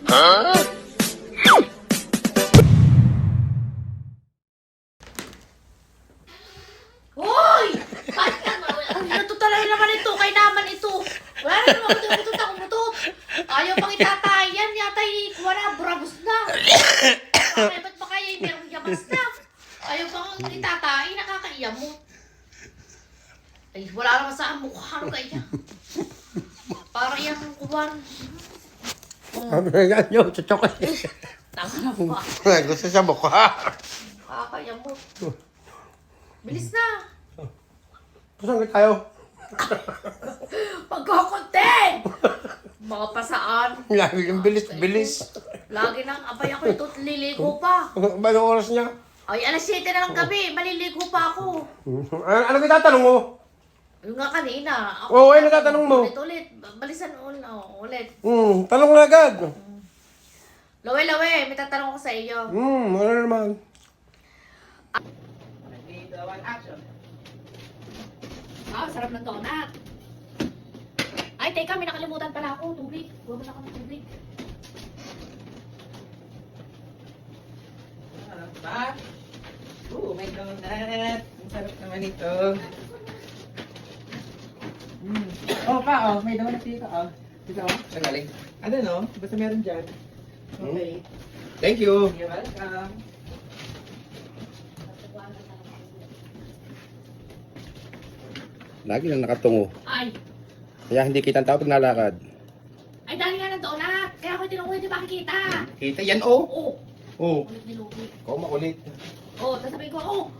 Hoy! Bakit ka? Natutalahin naman ito. Kay naman ito. Wala na naman kutot ako mutot. Ayaw pang itatay yan. Yata wala. Brabos na. Bakit ba't ba kaya merong yamas na? Ayaw pang itatay. Nakakaiya mo. Ay, wala naman sa mukha. Ano kaya? Para yan ang kuwan. Yan yun, chuchok. Tama na ba? Gusto sa mukha. Nakakaiya mo. Bilis na. Saan ka tayo? Pagkakontent! Mga pasaan. Lagi yung bilis. Lagi nang abay ako ito. Liligo pa. Anong oras niya? Ay, alas 7 na ng gabi. Maliligo pa ako. Ano tatanong mo? Yung nga kanina. Oo, ay natatanong mo. Ulit. Balisan ulit. Tanong na agad. Lawe, may tatanong ko sa iyo. Ano naman? Sarap ng donut. Ay, teka, may nakalimutan pala ako. Tubig. Huwag mo na ako ng tubig. Ba? May donut. Ang sarap naman ito. May donut dito, Dito, Saan galing? Ano, no? Basta meron dyan. Okay. Thank you. You're welcome. Lagi lang nakatungo. Ay, Kaya hindi kitang tao pag nalakad. dahil nga ng donut. Kaya ako tinungo hindi makikita. Kita yan, oh. Oo. Oh. Ulit nilugi. Ikaw makulit. Oo, sasabihin ko,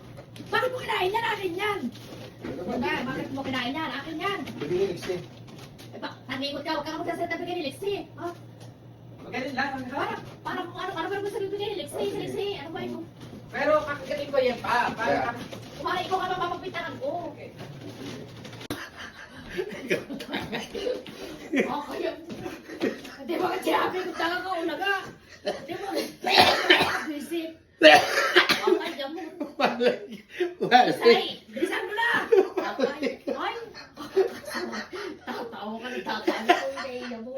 bakit mo kinain yan? Akin yan. Bakit mo kinain yan? Akin yan. Bibilis eh. Eh, nag-iikot ka, huwag ka magsasalita bigay ni Lexi. Ha? Magaling lang. Parang kung ano ba gusto bigay ni Lexi? Ano ba yun? Pero kakagaling ko yan pa. Para Kumari ko ka mapapagpintahan ko. Okay. Kaya, hindi ba ka sinabi ko talaga ka ulaga? Hindi mo, visit. Kaya mo. Say, bilisan mo na. Ay, tatawa ka na tatawa ko yung mo.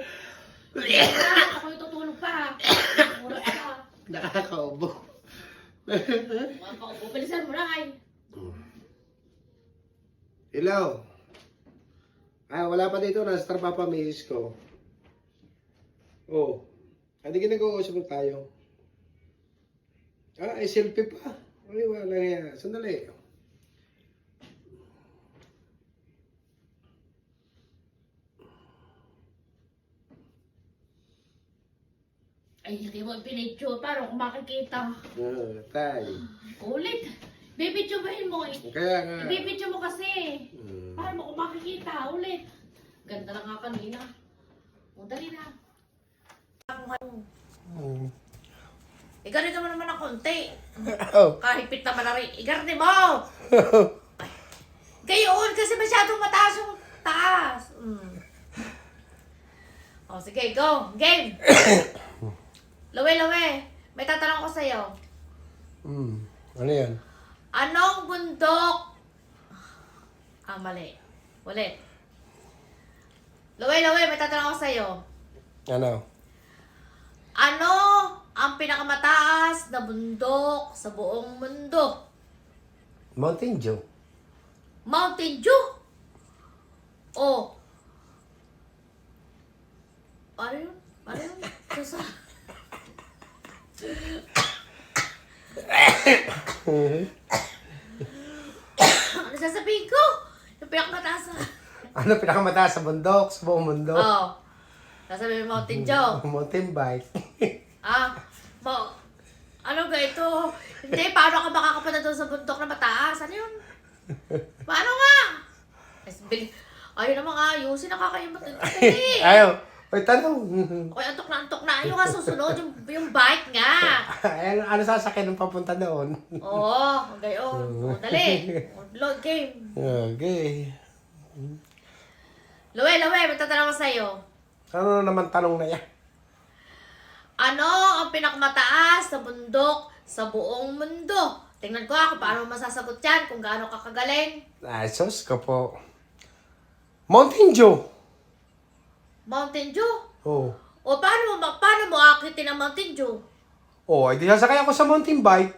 Ako yung tutulog pa. Oras pa. Nakakaubo. Mapaupo, bilisan mo na ay. Ilaw. Wala pa dito. Nasa trapapa misis ko. Oh. Hindi ginag-uusap na tayo. Selfie pa. Ay, wala nga. Sandali. Ay, hindi mo pinidyo. Paano kung makikita? Tay. Ulit. Bibidyobahin mo eh. Kaya nga. Ibibidyo mo kasi. Paano mo kung makikita? Ulit. Ganda lang nga kanina. O, dali na. Iganito mo naman ng konti. Oh. Kahipit naman na rin. Iganito mo! Gayon, kasi masyadong mataas yung taas. O, sige, go. Game! Lawe. May tatanong ko sa'yo. Ano yan? Anong bundok? Mali. Ulit. Lawe, may tatanong ko sa'yo. Ano? Ano ang pinakamataas na bundok sa buong mundo? Mountain Dew. Mountain Dew? Oh. Ano yun? Sasa. Ano sasabihin ko? Yung pinakamataas na. Ano pinakamataas sa bundok? Sa buong mundo? Oh. Sasabihin mo, Mountain Dew. Mountain bike. Ano ga ito? Hindi, paano ka makakapunta doon sa bundok na mataas? Ano yun? Paano nga? Ayun naman nga, ayusin, nakakayamot. Ayaw. Ay, tanong. Okay, antok na. Ayun nga susunod, yung bike nga. Ano sasakyan ng papunta doon? Oo, gayon. O, dali. Load game. Okay. Lawe, may tatanong ko sa'yo. Ano naman tanong na yan? Ano ang pinakamataas na bundok sa buong mundo? Tingnan ko kung paano masasagot yan, kung gaano kakagaling. Sus ko po. Mountain Dew. Mountain Dew? Oh. O paano mo paborito ng Mountain Dew. Oh, edi sasakay ako sa mountain bike.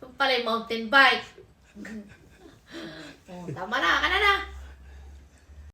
Yung pala yung mountain bike. Oh, tama na, ka na na.